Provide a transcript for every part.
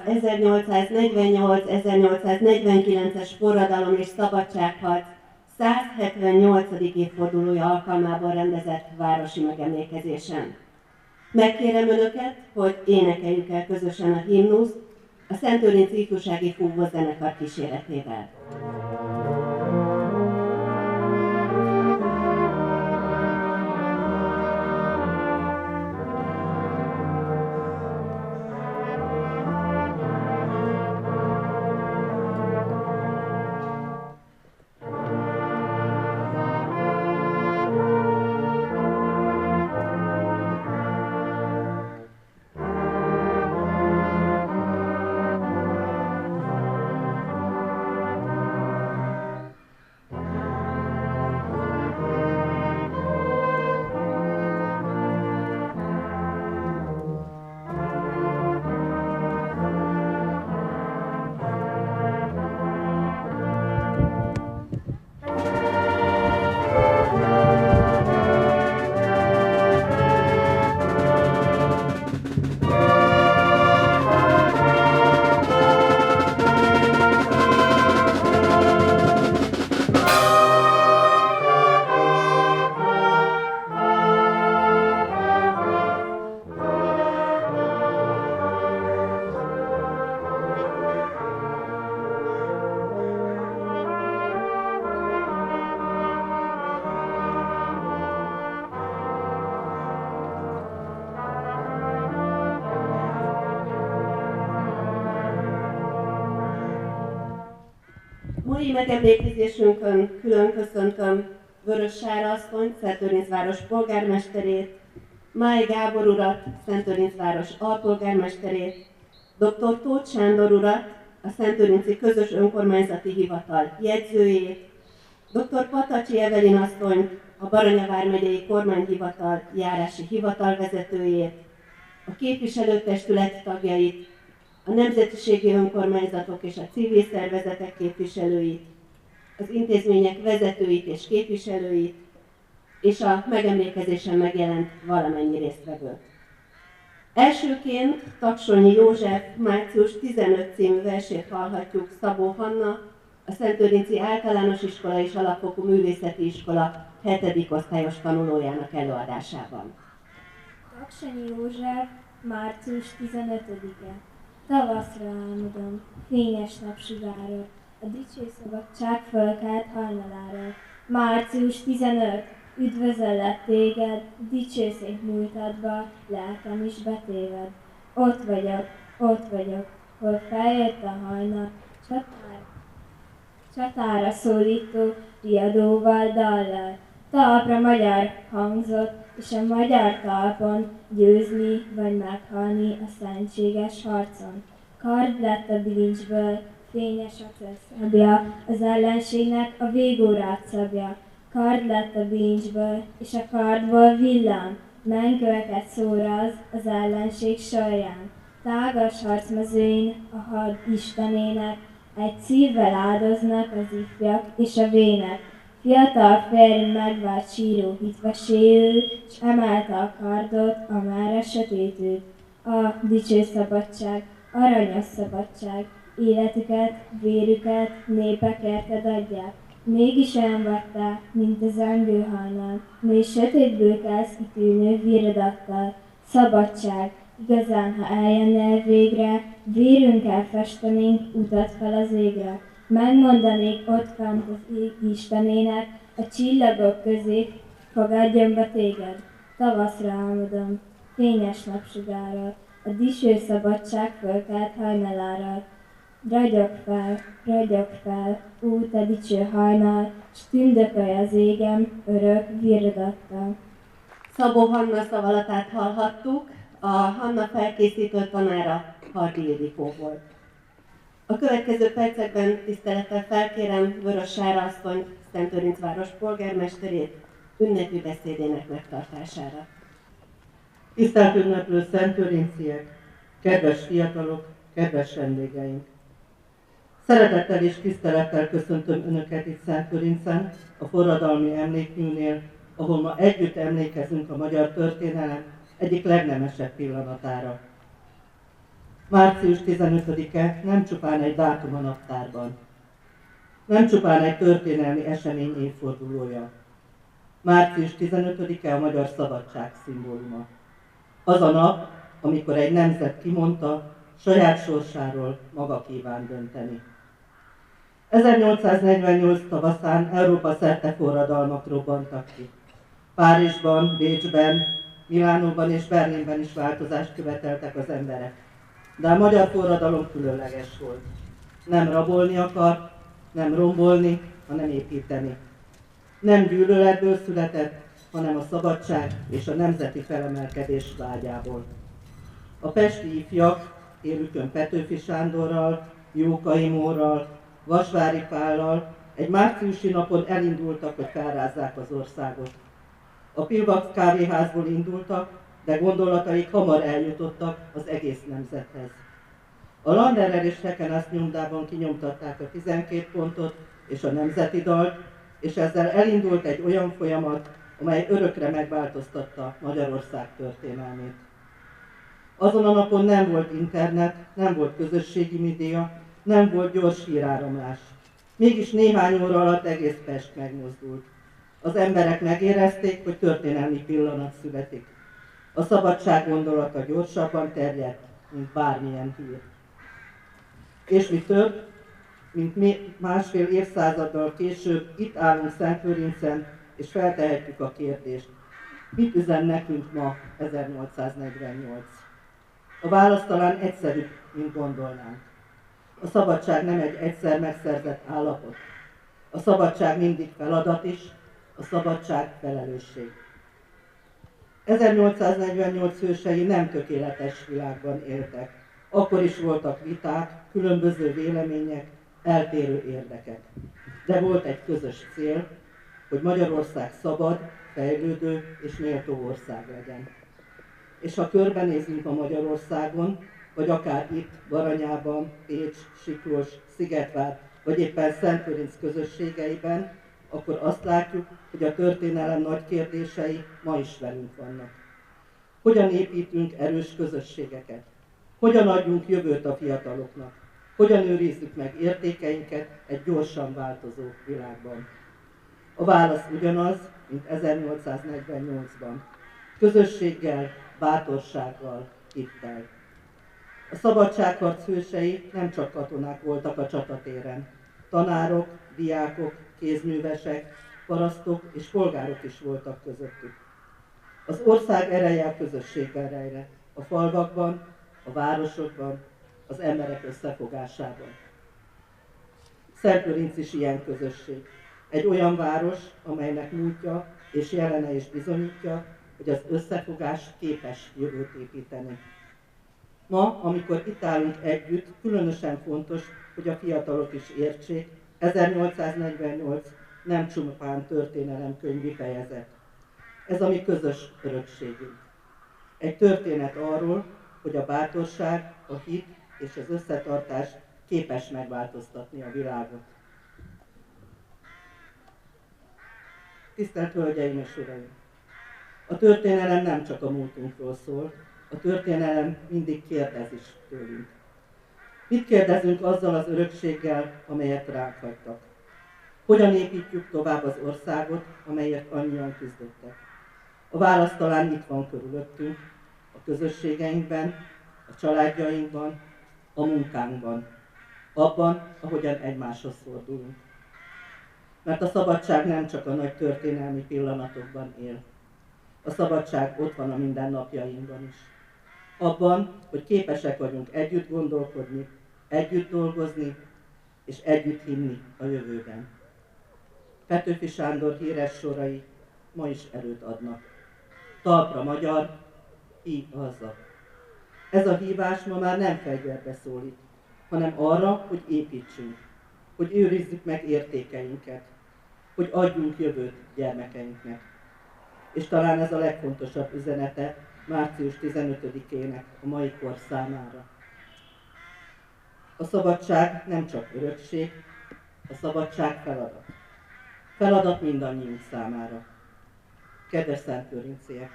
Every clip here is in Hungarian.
1848-1849-es forradalom és szabadságharc 178. évfordulója alkalmából rendezett városi megemlékezésen. Megkérem Önöket, hogy énekeljük el közösen a himnuszt a Szentőrinci Ifjúsági Fúvózenekar kíséretével. Mai megemlékezésünkön külön köszöntöm Vörös Sára asszonyt, Szentőrincváros polgármesterét, Máj Gábor urat, Szentőrincváros alpolgármesterét, dr. Tóth Sándor urat, a Szentőrinci Közös Önkormányzati Hivatal jegyzőjét, dr. Patacsi Evelin asszonyt, a Baranya vármegyei kormányhivatal járási hivatalvezetőjét, a képviselőtestület tagjait, a nemzetiségi önkormányzatok és a civil szervezetek képviselőit, az intézmények vezetőit és képviselőit, és a megemlékezésen megjelent valamennyi résztvevőt. Elsőként Taksonyi József március 15 című versét hallhatjuk Szabó Hanna, a Szentőrinci Általános Iskola és Alapfokú Művészeti Iskola 7. osztályos tanulójának előadásában. Taksonyi József, március 15-e. Tavaszra álmodom, fényes napsugárról, a dicső szabadság fölkelt hajnaláról. Március 15, üdvözöllek téged, dicső szép múltadba, lelkem is betéved. Ott vagyok, hol feljött a hajnal, csatára szólító, riadóval, dallal. Talpra magyar hangzott, és a magyar talpon győzni vagy meghalni a szentséges harcon. Kard lett a bilincsből, fényes acélszabja, az ellenségnek a végórát szabja. Kard lett a bilincsből, és a kardból villan, mennköveket szóraz az ellenség salján. Tágas harcmezőin a had istenének, egy szívvel áldoznak az ifjak és a vének. Fiatal férj megvált síró hitveséül, s emelte a kardot, amerre sötétült. A dicső szabadság, aranyos szabadság, életüket, vérüket népek érted adják. Mégis olyan vagy te, mint a zengő hajnal, mely sötétből kelsz kitűnő virodattal. Szabadság, igazán, ha eljönnél végre, vérünkkel festenénk utat fel az égre. Megmondanék ott fent az ég Istenének, a csillagok közé fogadjon be téged. Tavaszra álmodom, fényes napsugárral, a dicső szabadság fölkelt hajnalára. Ragyog fel, ó, te dicső hajnal, s tündökölj az égem örök virodattal. Szabó Hanna szavalatát hallhattuk, a Hanna felkészítő tanára Hardy Ildikó volt. A következő percekben tisztelettel felkérem Vörös Sára asszonyt, Szentőrincváros polgármesterét ünnepi beszédének megtartására. Tisztelt ünneplő szentőrinciek, kedves fiatalok, kedves vendégeink! Szeretettel és tisztelettel köszöntöm Önöket itt Szentőrincen, a forradalmi emlékműnél, ahol ma együtt emlékezünk a magyar történelem egyik legnemesebb pillanatára. Március 15-e nem csupán egy dátum a naptárban, nem csupán egy történelmi esemény évfordulója. Március 15-e a magyar szabadság szimbóluma. Az a nap, amikor egy nemzet kimondta, saját sorsáról maga kíván dönteni. 1848 tavaszán Európa szerte forradalmak robbantak ki. Párizsban, Bécsben, Milánóban és Berlinben is változást követeltek az emberek. De a magyar forradalom különleges volt. Nem rabolni akart, nem rombolni, hanem építeni. Nem gyűlöletből született, hanem a szabadság és a nemzeti felemelkedés vágyából. A pesti ifjak, élükön Petőfi Sándorral, Jókai Mórral, Vasvári Pállal egy márciusi napon elindultak, hogy felrázzák az országot. A Pilvax kávéházból indultak, de gondolataik hamar eljutottak az egész nemzethez. A Landerer és Hekenász nyomdában kinyomtatták a 12 pontot és a nemzeti dalt, és ezzel elindult egy olyan folyamat, amely örökre megváltoztatta Magyarország történelmét. Azon a napon nem volt internet, nem volt közösségi média, nem volt gyors híráramlás. Mégis néhány óra alatt egész Pest megmozdult. Az emberek megérezték, hogy történelmi pillanat születik. A szabadság gondolata gyorsabban terjedt, mint bármilyen hír. És mi több, mint másfél évszázaddal később itt állunk Szentlőrincen, és feltehetjük a kérdést, mit üzen nekünk ma 1848? A válasz talán egyszerűbb, mint gondolnánk. A szabadság nem egy egyszer megszerzett állapot. A szabadság mindig feladat is, a szabadság felelősség. 1848 hősei nem tökéletes világban éltek. Akkor is voltak viták, különböző vélemények, eltérő érdekek. De volt egy közös cél, hogy Magyarország szabad, fejlődő és méltó ország legyen. És ha körbenézünk a Magyarországon, vagy akár itt, Baranyában, Pécs, Siklós, Szigetvár, vagy éppen Szentlőrinc közösségeiben, akkor azt látjuk, hogy a történelem nagy kérdései ma is velünk vannak. Hogyan építünk erős közösségeket? Hogyan adjunk jövőt a fiataloknak? Hogyan őrizzük meg értékeinket egy gyorsan változó világban? A válasz ugyanaz, mint 1848-ban. Közösséggel, bátorsággal, hittel. A szabadságharc hősei nem csak katonák voltak a csatatéren. Tanárok, diákok, kézművesek, parasztok és polgárok is voltak közöttük. Az ország ereje a közösségben rejlett, a falvakban, a városokban, az emberek összefogásában. Szentlőrinc is ilyen közösség. Egy olyan város, amelynek múltja és jelene is bizonyítja, hogy az összefogás képes jövőt építeni. Ma, amikor itt állunk együtt, különösen fontos, hogy a fiatalok is értsék, 1848 nem csupán történelemkönyvi fejezet. Ez a mi közös örökségünk. Egy történet arról, hogy a bátorság, a hit és az összetartás képes megváltoztatni a világot. Tisztelt Hölgyeim és Uraim! A történelem nem csak a múltunkról szól, a történelem mindig kérdez is tőlünk. Mit kérdezünk azzal az örökséggel, amelyet ránk hagytak? Hogyan építjük tovább az országot, amelyet annyian küzdöttek? A válasz talán itt van körülöttünk, a közösségeinkben, a családjainkban, a munkánkban, abban, ahogyan egymáshoz fordulunk. Mert a szabadság nem csak a nagy történelmi pillanatokban él. A szabadság ott van a mindennapjainkban is. Abban, hogy képesek vagyunk együtt gondolkodni, együtt dolgozni, és együtt hinni a jövőben. Petőfi Sándor híres sorai ma is erőt adnak. Talpra magyar, így haza. Ez a hívás ma már nem fegyverbe szólít, hanem arra, hogy építsünk, hogy őrizzük meg értékeinket, hogy adjunk jövőt gyermekeinknek. És talán ez a legfontosabb üzenete március 15-ének a mai kor számára. A szabadság nem csak örökség, a szabadság feladat. Feladat mindannyiunk számára. Kedves szentlőrinciek,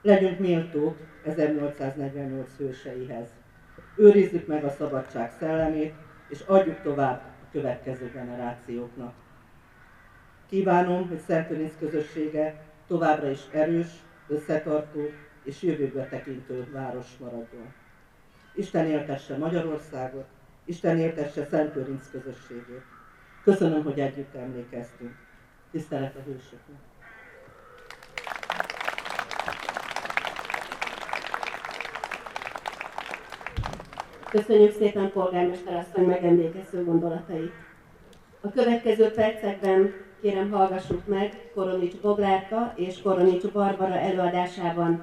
legyünk méltók 1848 hőseihez. Őrizzük meg a szabadság szellemét, és adjuk tovább a következő generációknak. Kívánom, hogy Szentőrinc közössége továbbra is erős, összetartó és jövőbe tekintő város maradjon. Isten éltesse Magyarországot, Isten éltesse Szentőrinc közösségét. Köszönöm, hogy együtt emlékeztünk. Tisztelet a hősöknek! Köszönjük szépen polgármester asszony megemlékező gondolatait. A következő percekben kérem hallgassuk meg Koronics Boglárka és Koronics Barbara előadásában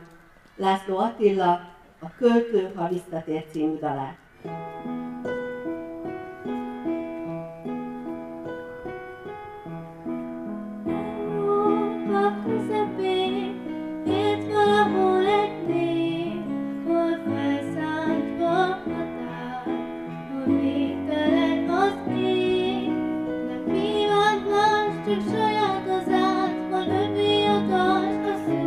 László Attila, a Költő, ha visszatér című dalát. Európa közepén élt valahol egy nép, hol felszántva határ, hol végtelen az ég. Nem kívánt más, csak saját hazát, hol övé a dalt a szó,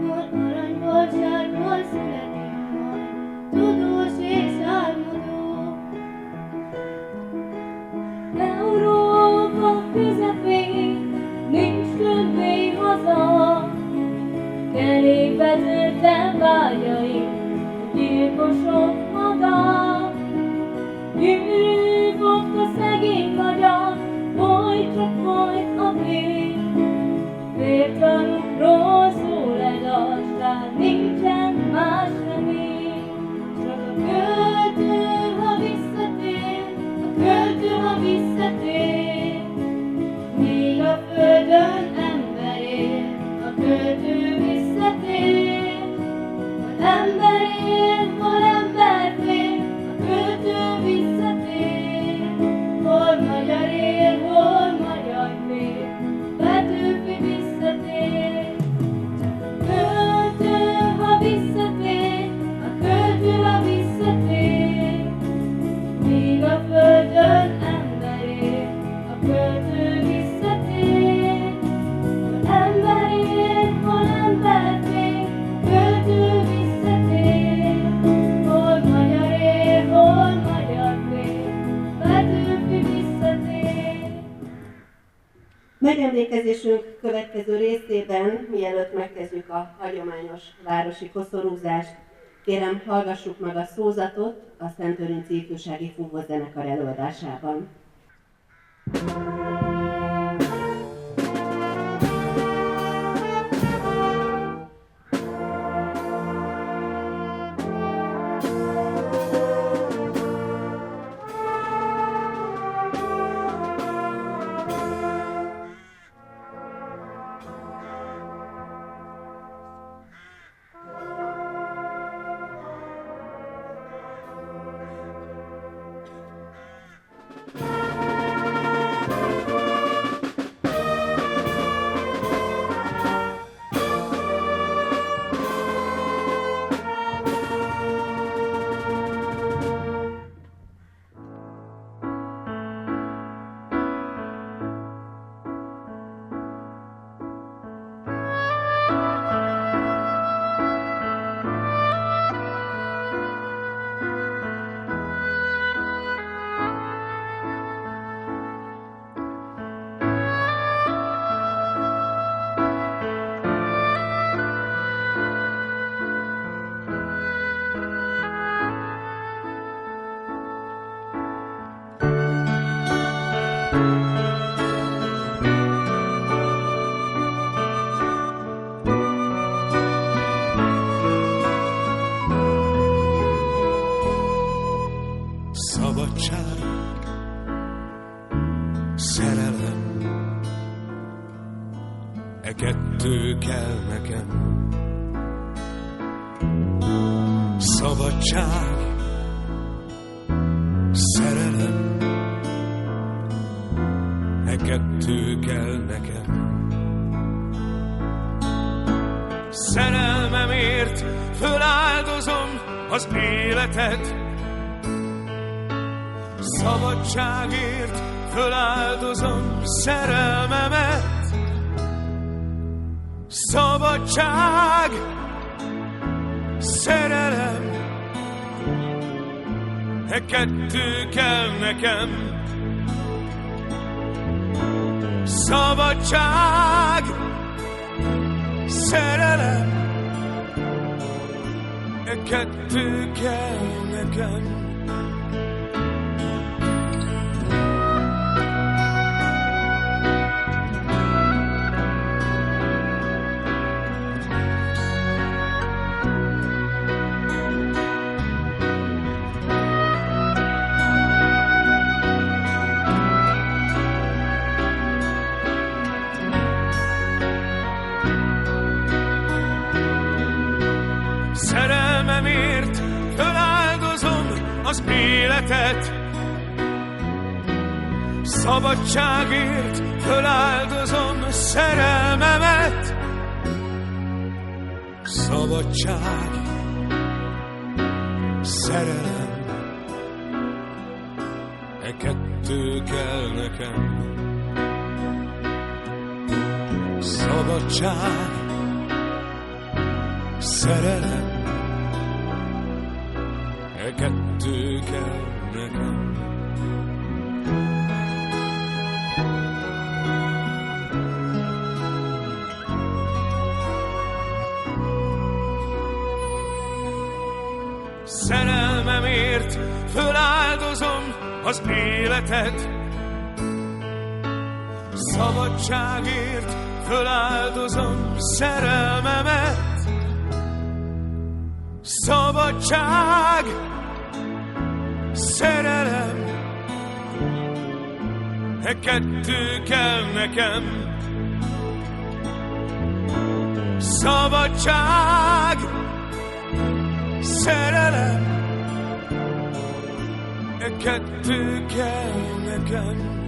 hol aranyból, sárból születik majd, tudós és álmodó. Európa közepén nincs többé haza, kerékbe törtem vágyaim, a gyilkosok haga. Gyűrű fogta szegény magyar, folyt csak folyt a vér. Vértanúkról szól egy dal, nincsen más remény. Csak a költő, ha visszatér, a költő, ha visszatér. Míg a földön ember él, a költő visszatér. Hol ember él, hol ember fél, a költő visszatér. Hol magyar él, hol magyar fél, Petőfi visszatér. Csak a költő, ha visszatér, a költő, ha visszatér. Míg a földön ember él, a költő visszatér. Hol ember él, hol ember fél, költő visszatér. Hol magyar él, hol magyar fél, Petőfi visszatér. Megemlékezésünk következő részében, mielőtt megkezdjük a hagyományos városi koszorúzást, kérem hallgassuk meg a szózatot a Szentőrinci Ifjúsági Fúvózenekar előadásában. Kettő kell nekem. Szabadság, szerelem, e kettő kell nekem. Szerelmemért föláldozom az életet, szabadságért föláldozom szerelmemet. Szabadság, szerelem, e kettő kell nekem. Szabadság, szerelem, e kettő kell nekem. Szerelmemért föláldozom az életet, szabadságért föláldozom szerelmemet. Szabadság, szerelem, e kettő kell nekem. Szabadság, szerelem, e kettő kell nekem. Szerelmemért föláldozom az életet, szabadságért föláldozom szerelmemet. Szabadság, szerelem, e kettő kell nekem. Szabadság, szerelem, e kettő kell nekem.